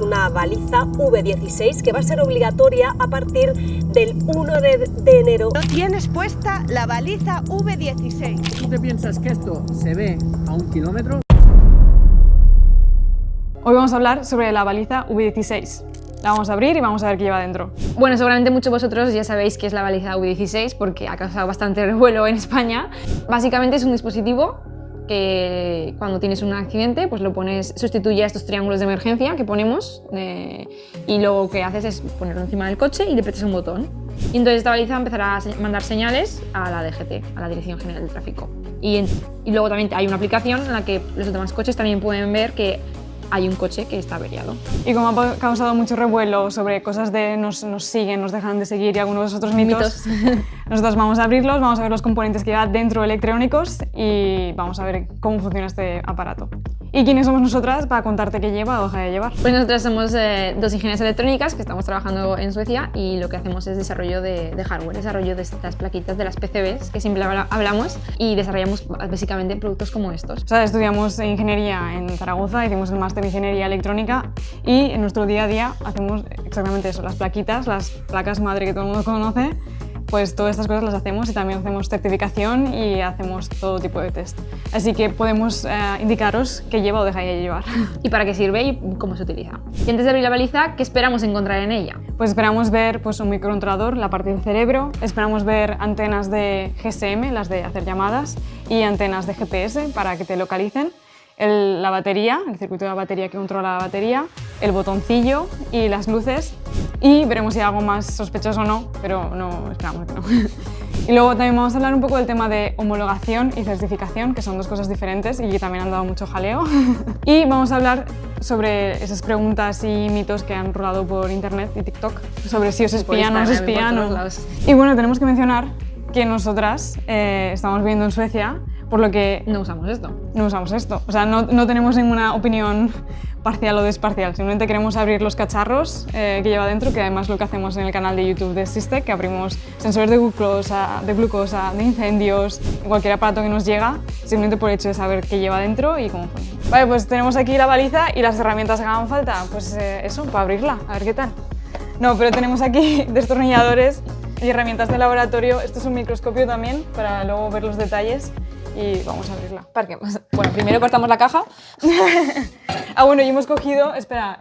una baliza V16 que va a ser obligatoria a partir del 1 de enero. No tienes puesta la baliza V16. ¿Tú te piensas que esto se ve a 1 kilómetro? Hoy vamos a hablar sobre la baliza V16. La vamos a abrir y vamos a ver qué lleva dentro. Bueno, seguramente muchos de vosotros ya sabéis qué es la baliza V16 porque ha causado bastante revuelo en España. Básicamente es un dispositivo que cuando tienes un accidente pues lo pones, sustituye a estos triángulos de emergencia que ponemos y lo que haces es ponerlo encima del coche y le apretas un botón. Y entonces esta baliza empezará a mandar señales a la DGT, a la Dirección General de Tráfico. Y luego también hay una aplicación en la que los demás coches también pueden ver que hay un coche que está averiado. Y como ha causado mucho revuelo sobre cosas de nos siguen, nos dejan de seguir y algunos de los otros mitos, nosotros vamos a abrirlos, vamos a ver los componentes que lleva dentro electrónicos y vamos a ver cómo funciona este aparato. ¿Y quiénes somos nosotras para contarte qué lleva o deja de llevar? Pues nosotras somos dos ingenieras electrónicas que estamos trabajando en Suecia y lo que hacemos es desarrollo de hardware, desarrollo de estas plaquitas de las PCBs que siempre hablamos y desarrollamos básicamente productos como estos. O sea, estudiamos ingeniería en Zaragoza, hicimos el máster de ingeniería electrónica y en nuestro día a día hacemos exactamente eso, las plaquitas, las placas madre que todo el mundo conoce. Pues todas estas cosas las hacemos y también hacemos certificación y hacemos todo tipo de test. Así que podemos indicaros qué lleva o deja de llevar. Y para qué sirve y cómo se utiliza. Y antes de abrir la baliza, ¿qué esperamos encontrar en ella? Pues esperamos ver pues, un microcontrolador, la parte del cerebro, esperamos ver antenas de GSM, las de hacer llamadas, y antenas de GPS para que te localicen, la batería, el circuito de la batería que controla la batería, el botoncillo y las luces, y veremos si hay algo más sospechoso o no, pero no esperamos que no. Y luego también vamos a hablar un poco del tema de homologación y certificación, que son dos cosas diferentes y que también han dado mucho jaleo. Y vamos a hablar sobre esas preguntas y mitos que han rolado por internet y TikTok, sobre si os espían o no os espían. Y bueno, tenemos que mencionar que nosotras estamos viviendo en Suecia, por lo que no usamos esto. No usamos esto. O sea, no tenemos ninguna opinión parcial o desparcial. Simplemente queremos abrir los cacharros que lleva dentro, que además lo que hacemos en el canal de YouTube de Systec, que abrimos sensores de glucosa, de incendios, cualquier aparato que nos llega, simplemente por el hecho de saber qué lleva dentro y cómo funciona. Vale, pues tenemos aquí la baliza y las herramientas que hagan falta. Pues eso, para abrirla, a ver qué tal. No, pero tenemos aquí destornilladores y herramientas de laboratorio. Esto es un microscopio también, para luego ver los detalles. Y vamos a abrirla. ¿Para qué? Bueno, primero cortamos la caja. Bueno, y hemos cogido, espera,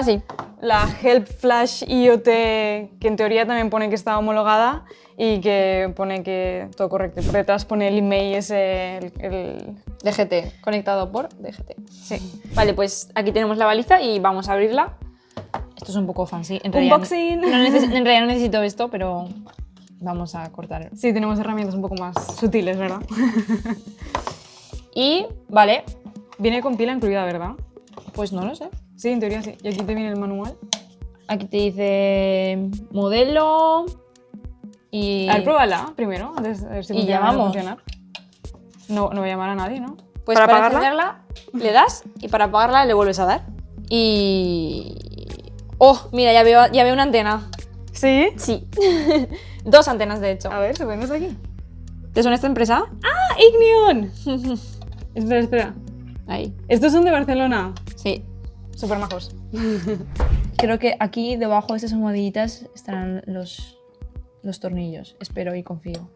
sí. la Help Flash IoT, que en teoría también pone que está homologada y que pone que todo correcto. Por detrás pone el email ese, el DGT, conectado por DGT. Sí. Vale, pues aquí tenemos la baliza y vamos a abrirla. Esto es un poco fancy. Unboxing. En realidad no necesito esto, pero vamos a cortar. Sí, tenemos herramientas un poco más sutiles, ¿verdad? Y, vale. Viene con pila incluida, ¿verdad? Pues no lo sé. Sí, en teoría sí. Y aquí te viene el manual. Aquí te dice modelo y... A ver, pruébala primero, antes de ver si funciona, llamamos. va a funcionar. No voy a llamar a nadie, ¿no? Pues para encenderla le das y para apagarla le vuelves a dar. Y... ¡Oh! Mira, ya veo una antena. ¿Sí? Sí. 2 antenas, de hecho. A ver, ¿se ven aquí? ¿Te suena esta empresa? ¡Ah! ¡Ignion! Espera. Ahí. ¿Estos son de Barcelona? Sí. Súper majos. Creo que aquí debajo de estas almohadillitas estarán los tornillos. Espero y confío.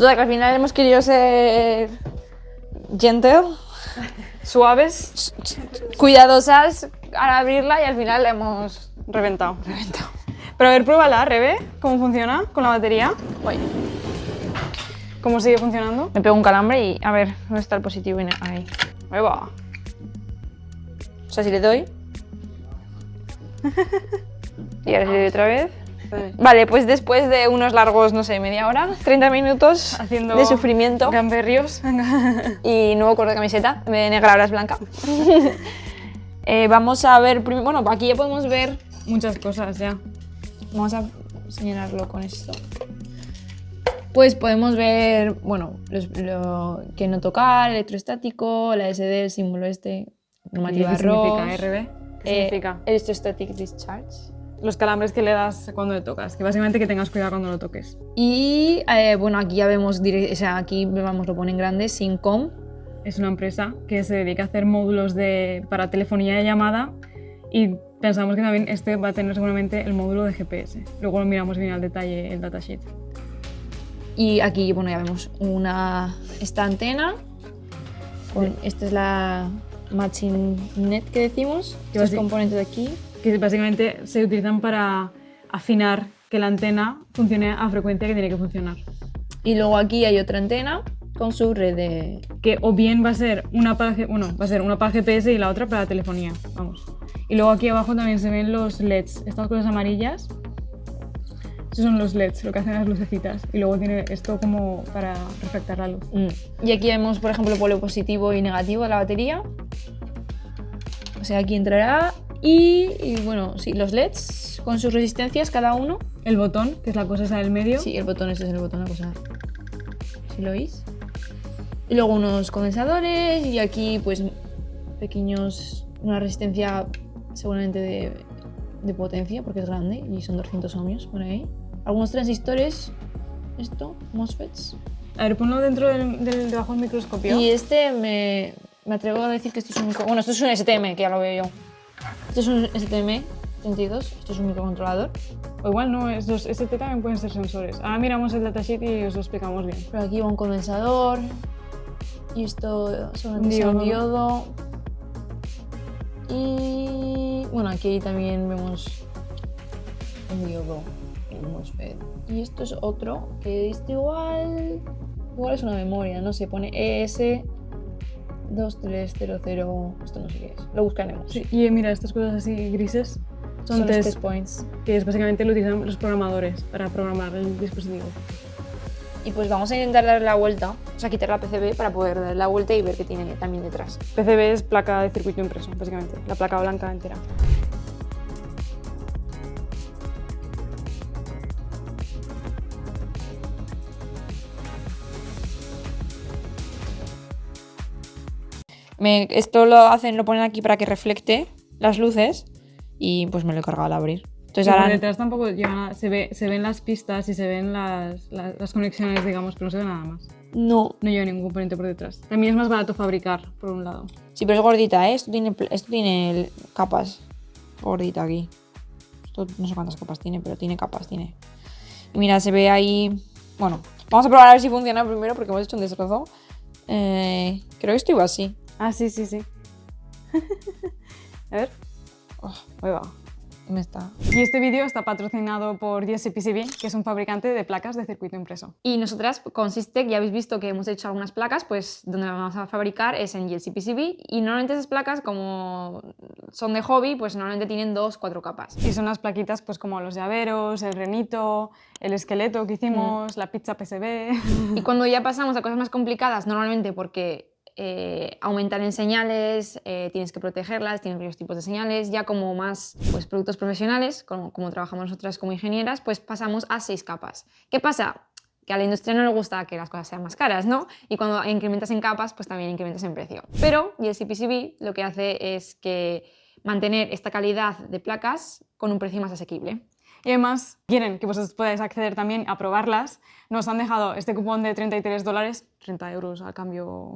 Total, que al final hemos querido ser gentle, Suaves, cuidadosas al abrirla y al final la hemos reventado. Pero a ver, pruébala, Rebe, ¿cómo funciona con la batería? Uy, ¿Cómo sigue funcionando? me pego un calambre y a ver, ¿dónde está el positivo? Ahí. Ahí va. O sea, si le doy. Y ahora si le doy otra vez. Vale, pues después de unos largos, no sé, media hora, 30 minutos Haciendo de sufrimiento gamberrios. y nuevo corte de camiseta, de negra ahora es blanca. Vamos a ver, bueno, aquí ya podemos ver, Muchas cosas ya. vamos a señalarlo con esto. Pues podemos ver, bueno, lo que no tocar, electroestático, la SD, el símbolo este, normativa ¿Qué significa, RB? ¿Qué significa? Electrostatic discharge. Los calambres que le das cuando le tocas, que básicamente que tengas cuidado cuando lo toques. Y bueno, aquí ya vemos, o sea, aquí vamos, lo pone en grande, Syncom. Es una empresa que se dedica a hacer módulos para telefonía de llamada y pensamos que también este va a tener seguramente el módulo de GPS. Luego lo miramos bien al detalle el datasheet. Y aquí, bueno, ya vemos esta antena. Esta es la matching net que decimos, los componentes de aquí. Que básicamente se utilizan para afinar que la antena funcione a frecuencia que tiene que funcionar. Y luego aquí hay otra antena con su red de... Que o bien va a ser una para, una para GPS y la otra para telefonía, vamos. Y luego aquí abajo también se ven los LEDs, estas cosas amarillas. Estos son los LEDs, lo que hacen las lucecitas. Y luego tiene esto como para reflectar la luz. Y aquí vemos, por ejemplo, polo positivo y negativo de la batería. O sea, aquí entrará. Y bueno, sí, los LEDs con sus resistencias cada uno. El botón, que es la cosa esa del medio. Sí, el botón, este es el botón, la cosa. ¿Sí lo veis? Y luego unos condensadores y aquí pues pequeños, una resistencia seguramente de potencia porque es grande y son 200 ohmios por ahí. Algunos transistores, esto, MOSFETs. A ver, ponlo dentro debajo del microscopio. Y este me atrevo a decir que esto es un bueno, esto es un STM, que ya lo veo yo. Esto es un STM32, esto es un microcontrolador. O igual no, estos ST también pueden ser sensores. Ahora miramos el datasheet y os lo explicamos bien. Pero aquí va un condensador. Y esto solamente es un diodo. Y bueno, aquí también vemos un diodo y un MOSFET. Y esto es otro, que este igual es una memoria, no sé, pone ES2300, esto no sé qué es, lo buscaremos. Sí, y mira, estas cosas así grises son test points. Que es básicamente lo utilizan los programadores para programar el dispositivo. Y pues vamos a intentar darle la vuelta, o sea, quitar la PCB para poder darle la vuelta y ver qué tiene también detrás. PCB es placa de circuito impreso, básicamente, la placa blanca entera. Esto lo ponen aquí para que reflecte las luces y pues me lo he cargado al abrir. Entonces Por ahora detrás tampoco se ven las pistas y se ven las conexiones, digamos, pero no se ve nada más. no. No lleva ningún componente por detrás. También es más barato fabricar, por un lado. Sí, pero es gordita, ¿eh? Esto tiene capas. Gordita aquí. Esto no sé cuántas capas tiene, pero tiene capas, tiene. Y mira, se ve ahí... Bueno, vamos a probar a ver si funciona primero porque hemos hecho un destrozo. Creo que esto iba así. Ah, sí. A ver. Ahí va. ¿Dónde está? Y este vídeo está patrocinado por GSPCB, que es un fabricante de placas de circuito impreso. Y nosotras, con Systec, ya habéis visto que hemos hecho algunas placas, pues donde vamos a fabricar es en GSPCB. Y normalmente esas placas, como son de hobby, pues normalmente tienen 2-4 capas. Y son las plaquitas pues como los llaveros, el renito, el esqueleto que hicimos, la pizza PCB... Y cuando ya pasamos a cosas más complicadas, normalmente porque aumentan en señales, tienes que protegerlas, tienen varios tipos de señales, ya como más pues, productos profesionales, como trabajamos nosotras como ingenieras, pues pasamos a 6 capas. ¿Qué pasa? Que a la industria no le gusta que las cosas sean más caras, ¿no? Y cuando incrementas en capas, pues también incrementas en precio. Pero GSPCB lo que hace es que mantener esta calidad de placas con un precio más asequible. Y además quieren que vosotros podáis acceder también a probarlas. Nos han dejado este cupón de $33, 30 euros al cambio,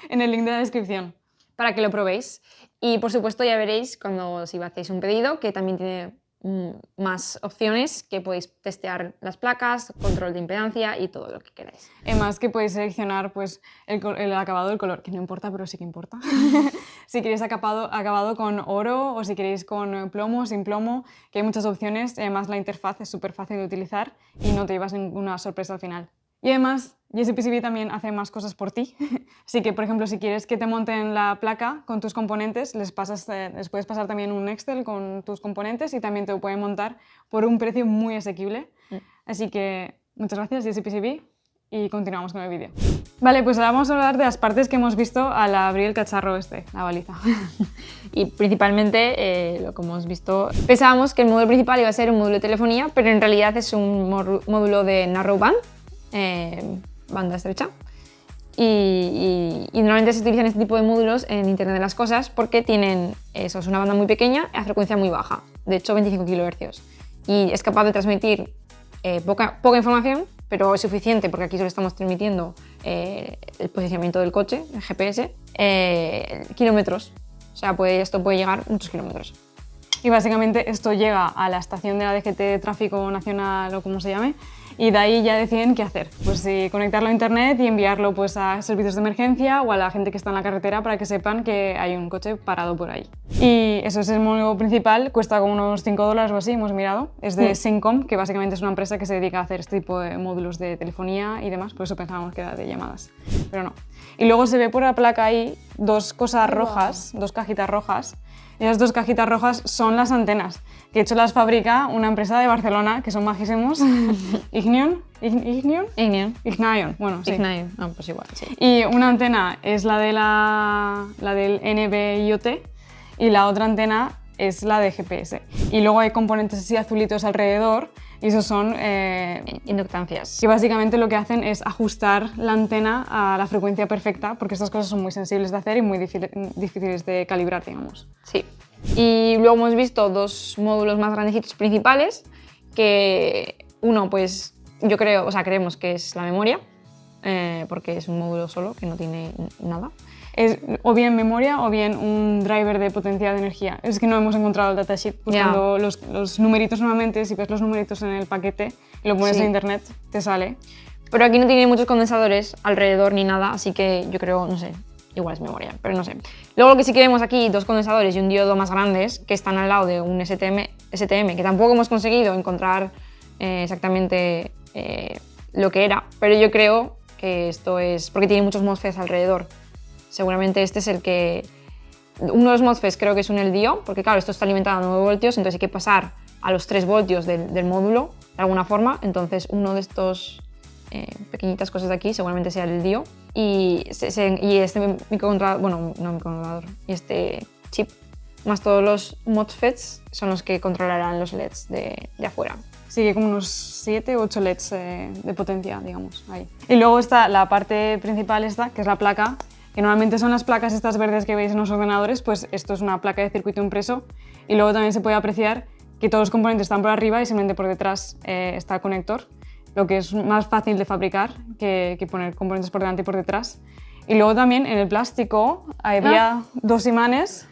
en el link de la descripción. Para que lo probéis. Y por supuesto ya veréis cuando si hacéis un pedido que también tiene más opciones que podéis testear las placas, control de impedancia y todo lo que queráis. Además que podéis seleccionar pues, el acabado del color, que no importa, pero sí que importa. Si queréis acabado con oro o si queréis con plomo, sin plomo, que hay muchas opciones. Y además la interfaz es súper fácil de utilizar y no te llevas ninguna sorpresa al final. Y además, JCPCB también hace más cosas por ti. Así que, por ejemplo, si quieres que te monten la placa con tus componentes, les puedes pasar también un Excel con tus componentes y también te lo pueden montar por un precio muy asequible. Así que, muchas gracias, JCPCB, y continuamos con el vídeo. Vale, pues ahora vamos a hablar de las partes que hemos visto al abrir el cacharro la baliza. Y principalmente, lo que hemos visto, pensábamos que el módulo principal iba a ser un módulo de telefonía, pero en realidad es un módulo de narrowband, banda estrecha, y normalmente se utilizan este tipo de módulos en Internet de las Cosas porque tienen eso, es una banda muy pequeña a frecuencia muy baja, de hecho 25 kHz, y es capaz de transmitir poca información, pero es suficiente porque aquí solo estamos transmitiendo el posicionamiento del coche, el GPS, kilómetros, o sea, esto puede llegar muchos kilómetros. Y básicamente esto llega a la estación de la DGT de Tráfico Nacional o como se llame, y de ahí ya deciden qué hacer. Pues si conectarlo a internet y enviarlo pues, a servicios de emergencia o a la gente que está en la carretera para que sepan que hay un coche parado por ahí. Y eso es el módulo principal, cuesta como unos $5 o así, hemos mirado. Es de Syncom, que básicamente es una empresa que se dedica a hacer este tipo de módulos de telefonía y demás, por eso pensábamos que era de llamadas, pero no. Y luego se ve por la placa ahí dos cosas rojas, dos cajitas rojas. Y esas dos cajitas rojas son las antenas, que de hecho las fabrica una empresa de Barcelona, que son majísimos. Ignion, bueno, sí. Ignion, pues igual, sí. Y una antena es la del NB-IoT y la otra antena es la de GPS. Y luego hay componentes así azulitos alrededor y esos son inductancias. que básicamente lo que hacen es ajustar la antena a la frecuencia perfecta, porque estas cosas son muy sensibles de hacer y muy difíciles de calibrar, digamos. Sí. Y luego hemos visto dos módulos más grandecitos principales, que uno, pues yo creo, o sea, creemos que es la memoria, porque es un módulo solo que no tiene nada. Es o bien memoria o bien un driver de potencia de energía. Es que no hemos encontrado el datasheet buscando los numeritos normalmente. Si ves los numeritos en el paquete y lo pones en internet, te sale. Pero aquí no tiene muchos condensadores alrededor ni nada, así que yo creo, no sé, igual es memoria, pero no sé. Luego lo que sí que vemos aquí, dos condensadores y un diodo más grandes que están al lado de un STM que tampoco hemos conseguido encontrar exactamente lo que era, pero yo creo que esto es porque tiene muchos MOSFETs alrededor. Seguramente este es el que... Uno de los MOSFETs creo que es un LDO, porque claro, esto está alimentado a 9 voltios, entonces hay que pasar a los 3 voltios del módulo de alguna forma, entonces uno de estos pequeñitas cosas de aquí seguramente sea el LDO y este microcontrolador, bueno, no microcontrolador, y este chip más todos los MOSFETs son los que controlarán los LEDs de afuera. Sigue como unos 7 o 8 LEDs de potencia, digamos, ahí. Y luego está la parte principal esta, que es la placa, que normalmente son las placas estas verdes que veis en los ordenadores, pues esto es una placa de circuito impreso y luego también se puede apreciar que todos los componentes están por arriba y simplemente por detrás está el conector, lo que es más fácil de fabricar que poner componentes por delante y por detrás. Y luego también en el plástico había dos imanes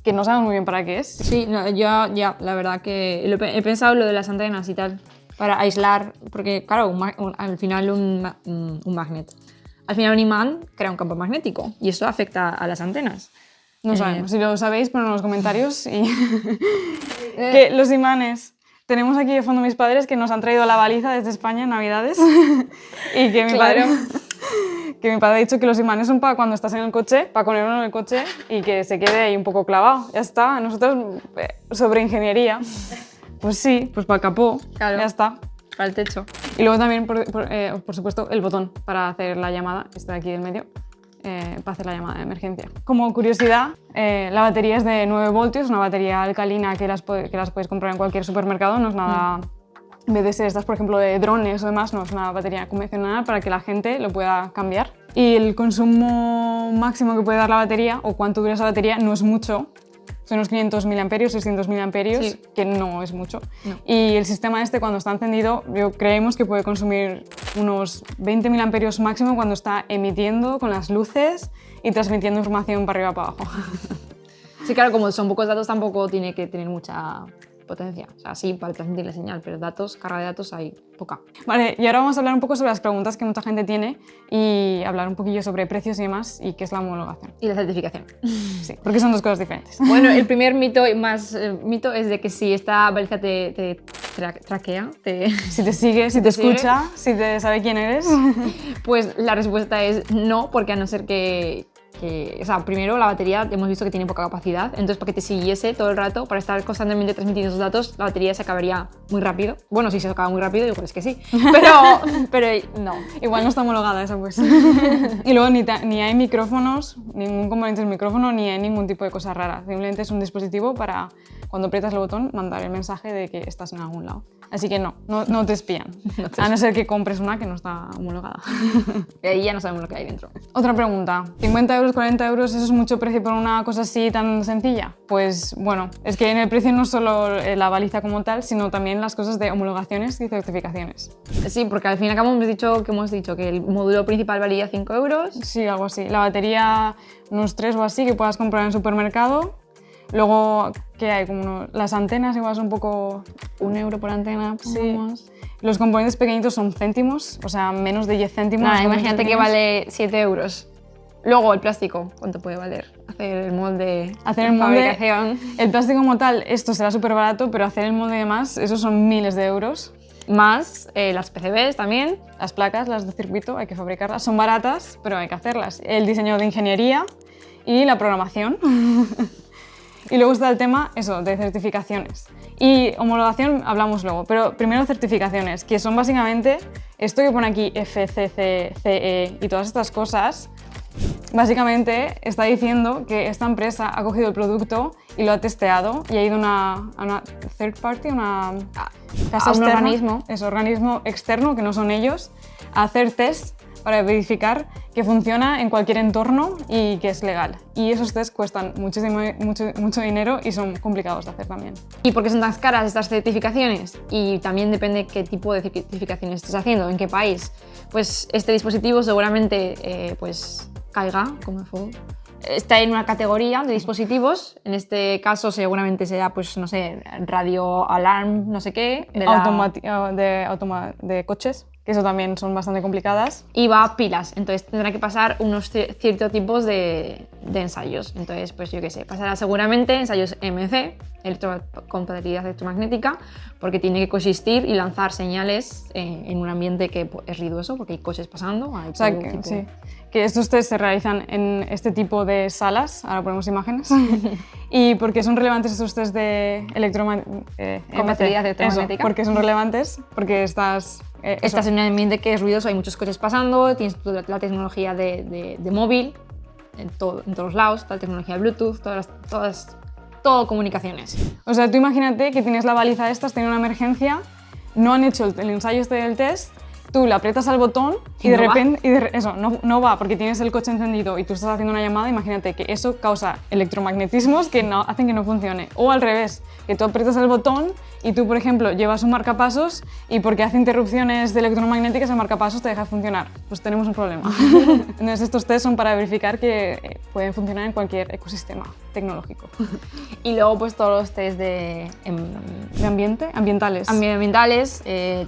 que no sabemos muy bien para qué es. Sí, no, ya, la verdad que he pensado lo de las antenas y tal, para aislar, porque claro, al final un magnet. Al final un imán crea un campo magnético y eso afecta a las antenas. No sabemos, si lo sabéis, ponedlo en los comentarios. Y que los imanes, tenemos aquí de fondo mis padres que nos han traído la baliza desde España en Navidades y que mi padre ha dicho que los imanes son para cuando estás en el coche, para ponerlo en el coche y que se quede ahí un poco clavado. Ya está, nosotros sobre ingeniería, pues sí, pues para el capó, claro, ya está. Para el techo. Y luego también, por supuesto, el botón para hacer la llamada, este de aquí del medio, para hacer la llamada de emergencia. Como curiosidad, la batería es de 9 voltios, una batería alcalina que las puedes comprar en cualquier supermercado, no es nada... En vez de ser estas, por ejemplo, de drones o demás, no es una batería convencional para que la gente lo pueda cambiar. Y el consumo máximo que puede dar la batería, o cuánto dura esa batería, no es mucho. Son unos 500 mAh, 600 mAh, sí, que no es mucho. No. Y el sistema este, cuando está encendido, creemos que puede consumir unos 20 mAh máximo cuando está emitiendo con las luces y transmitiendo información para arriba para abajo. Sí, claro, como son pocos datos, tampoco tiene que tener mucha potencia. O sea, sí, para transmitir la señal, pero datos, carga de datos hay poca. Vale, y ahora vamos a hablar un poco sobre las preguntas que mucha gente tiene y hablar un poquillo sobre precios y demás y qué es la homologación. Y la certificación. Sí, porque son dos cosas diferentes. Bueno, el primer mito mito es de que si esta baliza te traquea, Si te sigue, si te escucha, si te sabe quién eres. pues la respuesta es no, porque a no ser que o sea, primero la batería hemos visto que tiene poca capacidad, entonces para que te siguiese todo el rato, para estar constantemente transmitiendo esos datos, la batería se acabaría muy rápido. Bueno, si se acaba muy rápido, igual es que sí, pero no. Igual no está homologada esa pues. Y luego ni hay micrófonos, ningún componente del micrófono, ni hay ningún tipo de cosa rara. Simplemente es un dispositivo para, cuando aprietas el botón, mandar el mensaje de que estás en algún lado. Así que no te espían. A no ser que compres una que no está homologada. Y ahí ya no sabemos lo que hay dentro. Otra pregunta. 50 euros, 40 euros, ¿eso es mucho precio por una cosa así tan sencilla? Pues bueno, es que en el precio no solo la baliza como tal, sino también las cosas de homologaciones y certificaciones. Sí, porque al fin y al cabo hemos dicho que el módulo principal valía 5 euros. Sí, algo así. La batería, unos 3 o así, que puedas comprar en el supermercado. Luego, ¿qué hay? Como las antenas igual son un poco... 1 euro por antena, pongamos. Sí. Los componentes pequeñitos son céntimos, o sea, menos de 10 céntimos. Nada, imagínate que vale 7 euros. Luego el plástico, ¿cuánto puede valer? Hacer el molde, fabricación. El plástico como tal, esto será súper barato, pero hacer el molde y demás, esos son miles de euros. Más las PCBs también. Las placas, las de circuito, hay que fabricarlas. Son baratas, pero hay que hacerlas. El diseño de ingeniería y la programación. Y luego está el tema, eso, de certificaciones. Y homologación hablamos luego, pero primero certificaciones, que son básicamente esto que pone aquí FCC, CE y todas estas cosas. Básicamente está diciendo que esta empresa ha cogido el producto y lo ha testeado y ha ido a una third party, una casa externa, organismo. Es organismo externo, que no son ellos, a hacer test para verificar que funciona en cualquier entorno y que es legal. Y esos tests cuestan mucho dinero y son complicados de hacer también. ¿Y por qué son tan caras estas certificaciones? Y también depende qué tipo de certificaciones estés haciendo, en qué país. Pues este dispositivo seguramente pues caiga como el fuego. Está en una categoría de dispositivos, en este caso seguramente será, pues no sé, radio alarm, no sé qué, de coches, que eso también son bastante complicadas. Y va a pilas, entonces tendrá que pasar unos ciertos tipos de ensayos. Entonces, pues yo qué sé, pasará seguramente ensayos EMC, compatibilidad electromagnética, porque tiene que coexistir y lanzar señales en un ambiente que es ruidoso, porque hay coches pasando. Hay que estos test se realizan en este tipo de salas, ahora ponemos imágenes. ¿Y por qué son relevantes estos test de compatibilidad electromagnética? Eso, porque son relevantes, porque estás en un ambiente que es ruidoso, hay muchos coches pasando, tienes la tecnología de móvil en todos lados, la tecnología de Bluetooth, todo comunicaciones. O sea, tú imagínate que tienes la baliza esta, tiene una emergencia, no han hecho el ensayo del test, tú le aprietas al botón y de repente no va porque tienes el coche encendido y tú estás haciendo una llamada. Imagínate que eso causa electromagnetismos que hacen que no funcione. O al revés, que tú aprietas el botón y tú, por ejemplo, llevas un marcapasos y porque hace interrupciones electromagnéticas el marcapasos te deja de funcionar. Pues tenemos un problema. Entonces estos test son para verificar que pueden funcionar en cualquier ecosistema tecnológico. Y luego pues todos los test de ambientales. Ambientales,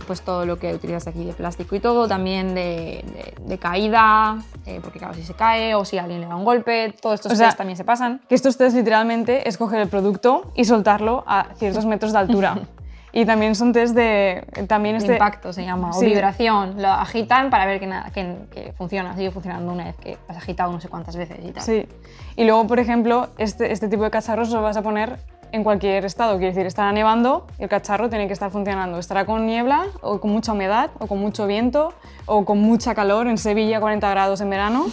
pues todo lo que utilizas aquí de plástico y todo, también de caída, porque claro, si se cae o si a alguien le da un golpe, todos estos test también se pasan. Que estos test literalmente es coger el producto y soltarlo a ciertos metros de altura. Y también son test de impacto se llama, o vibración. Lo agitan para ver que funciona, sigue funcionando una vez que has agitado no sé cuántas veces y tal. Sí. Y luego, por ejemplo, este tipo de cacharros lo vas a poner en cualquier estado. Quiere decir, estará nevando y el cacharro tiene que estar funcionando. Estará con niebla o con mucha humedad o con mucho viento o con mucha calor, en Sevilla 40 grados en verano,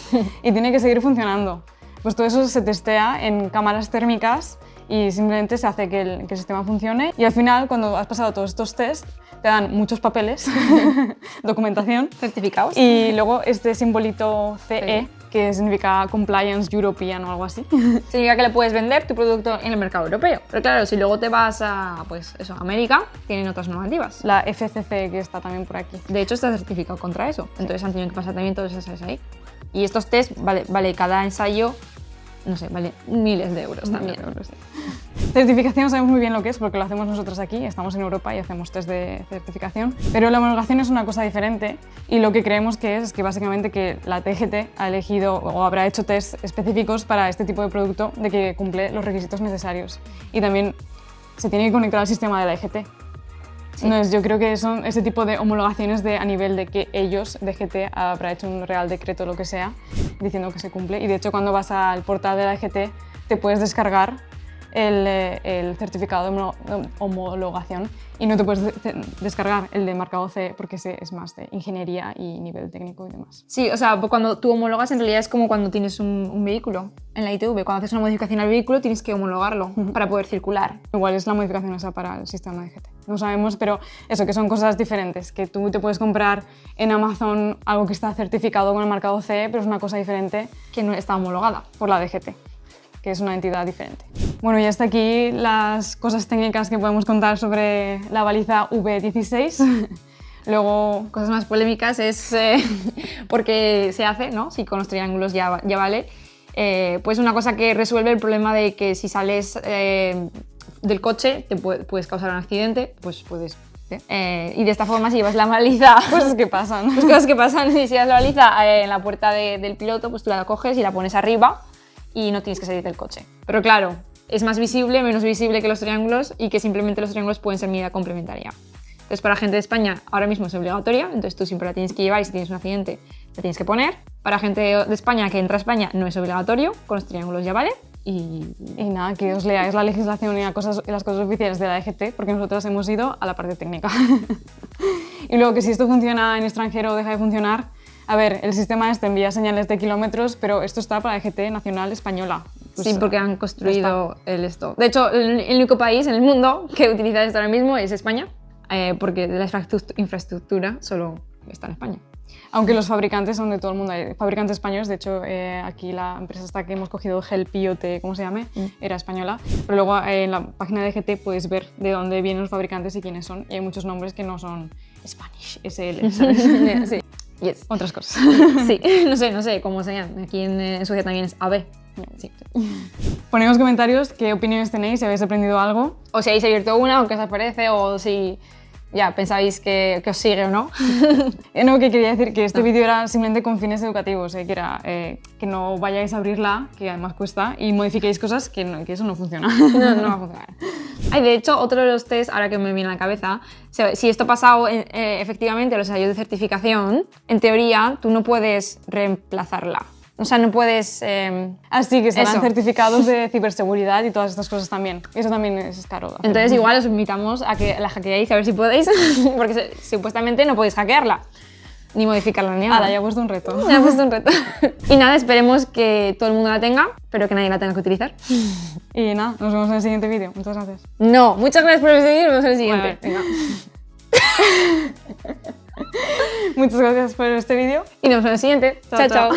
y tiene que seguir funcionando. Pues todo eso se testea en cámaras térmicas y simplemente se hace que el sistema funcione. Y al final, cuando has pasado todos estos tests, te dan muchos papeles, documentación, certificados. Y luego este simbolito CE, que significa Compliance European o algo así. Significa que le puedes vender tu producto en el mercado europeo. Pero claro, si luego te vas a América, tienen otras normativas. La FCC, que está también por aquí. De hecho, está certificado contra eso. Entonces han tenido que pasar también todos esos ahí. Y estos test, vale cada ensayo, no sé, vale miles de euros también. Certificación sabemos muy bien lo que es porque lo hacemos nosotros aquí, estamos en Europa y hacemos test de certificación, pero la homologación es una cosa diferente y lo que creemos que es que básicamente que la TGT ha elegido o habrá hecho test específicos para este tipo de producto de que cumple los requisitos necesarios y también se tiene que conectar al sistema de la EGT. Sí. Entonces, yo creo que son ese tipo de homologaciones a nivel de que ellos, DGT, habrá hecho un real decreto o lo que sea, diciendo que se cumple. Y de hecho, cuando vas al portal de la EGT, te puedes descargar el certificado de homologación y no te puedes descargar el de marcado CE porque ese es más de ingeniería y nivel técnico y demás. Sí, o sea, cuando tú homologas en realidad es como cuando tienes un vehículo en la ITV. Cuando haces una modificación al vehículo tienes que homologarlo para poder circular. Igual es la modificación esa para el sistema de GT. No sabemos, pero eso, que son cosas diferentes, que tú te puedes comprar en Amazon algo que está certificado con el marcado CE, pero es una cosa diferente que no está homologada por la DGT, que es una entidad diferente. Bueno, y hasta aquí las cosas técnicas que podemos contar sobre la baliza V16. Luego, cosas más polémicas es porque se hace, ¿no? Si con los triángulos ya vale. Pues una cosa que resuelve el problema de que si sales del coche te puedes causar un accidente, pues puedes... y de esta forma si llevas la baliza... Cosas que pasan. Pues cosas que pasan. Si llevas la baliza en la puerta del piloto, pues tú la coges y la pones arriba y no tienes que salir del coche. Pero claro, es más visible, menos visible que los triángulos y que simplemente los triángulos pueden ser medida complementaria. Entonces, para gente de España ahora mismo es obligatoria, entonces tú siempre la tienes que llevar y si tienes un accidente la tienes que poner. Para gente de España que entra a España no es obligatorio, con los triángulos ya vale. Y nada, que os leáis la legislación y las cosas oficiales de la EGT, porque nosotros hemos ido a la parte técnica. Y luego que si esto funciona en extranjero o deja de funcionar, a ver, el sistema este envía señales de kilómetros, pero esto está para la EGT nacional española. Pues sí, porque han construido esto. De hecho, el único país en el mundo que utiliza esto ahora mismo es España, porque la infraestructura solo está en España. Aunque los fabricantes son de todo el mundo, hay fabricantes españoles, de hecho aquí la empresa esta que hemos cogido, Helpiote, ¿cómo se llame? Era española, pero luego en la página de GT puedes ver de dónde vienen los fabricantes y quiénes son, y hay muchos nombres que no son Spanish, SL, ¿sabes? Sí. Yes. Otras cosas. Sí, no sé cómo se llama, aquí en Suecia también es AB. Sí. Poned en los comentarios qué opiniones tenéis, si habéis aprendido algo. O si habéis abierto una, o qué os parece, o si ya pensáis que os sigue o no. No, que quería decir que este vídeo era simplemente con fines educativos, que era que no vayáis a abrirla, que además cuesta, y modifiquéis cosas que eso no funciona. No va a funcionar. Ay, de hecho, otro de los test, ahora que me viene a la cabeza, si esto ha pasado efectivamente a los sellos de certificación, en teoría tú no puedes reemplazarla. O sea, no puedes... Así que serán certificados de ciberseguridad y todas estas cosas también. Eso también es caro. Entonces igual os invitamos a que la hackeéis a ver si podéis, porque supuestamente no podéis hackearla, ni modificarla ni nada. Ya he puesto un reto. Ya he puesto un reto. Y nada, esperemos que todo el mundo la tenga, pero que nadie la tenga que utilizar. Y nada, nos vemos en el siguiente vídeo. Muchas gracias. No, muchas gracias por seguir, nos vemos en el siguiente. Venga. Muchas gracias por este vídeo. Y nos vemos en el siguiente. Chao, chao.